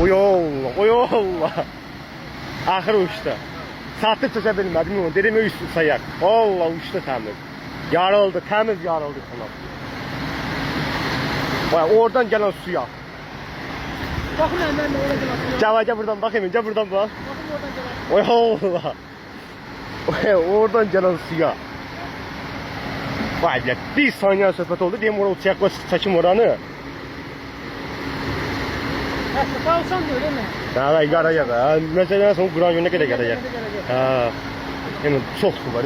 Oy Allah, oy Allah. Axır uçdu. Satıb çəkə bilmədim onu. Dedim üst sayaq. Allah uçdu təmiz. Yarıldı, təmiz yarıldı kanal. Vay oradan gelen suya. Bakın hemen de oraya gelen. Gel buradan bakayım, gel buradan bak. Bakın oradan gelen. Oy Allah. Oradan gelen suya. Vay be, bir saniye söhbət oldu. Deyim oraya uçacaq, çəkim oranı. Sağ olsan da öyle mi? Ha, yarayacaq. Mesela son Quran yönünə qədər yarayacaq. Ha. Yəni çox su var.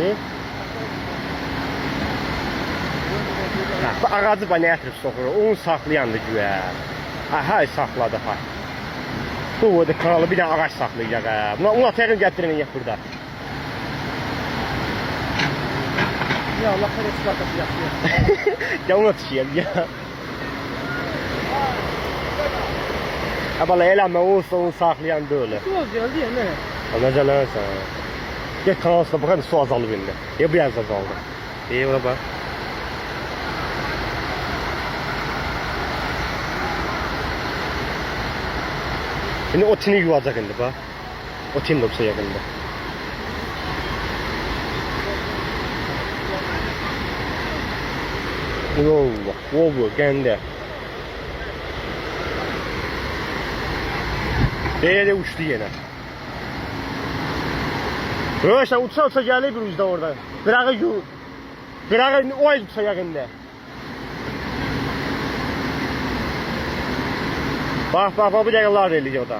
Bu ağacı bana yatırıb soxur. Onu saxlayandı güya. Hay saxladı hay. Bu da kanalı bir dənə ağac saxlayacaq. Buna təqin gətirin yap burada. Ya Allah xeyir çıxartası yaxşı. Ya ona düşeyim ya. Abala eləmə olsa onu saxlayan böyle. Su olacaq değil mi? Necələrsən? Gel kanalına bakın su azalıb indi. Ya biraz azaldı. Ona bak. Şimdi o tini yuvacaq indi bak. O tin yoksa yakında. Allah, bu gəndə. Böyle uçtu yine. Röşen uça geldi bir uçta oradan. Bırakı o ay uça yakında. Bak bu dakikalar eləyəcək o da.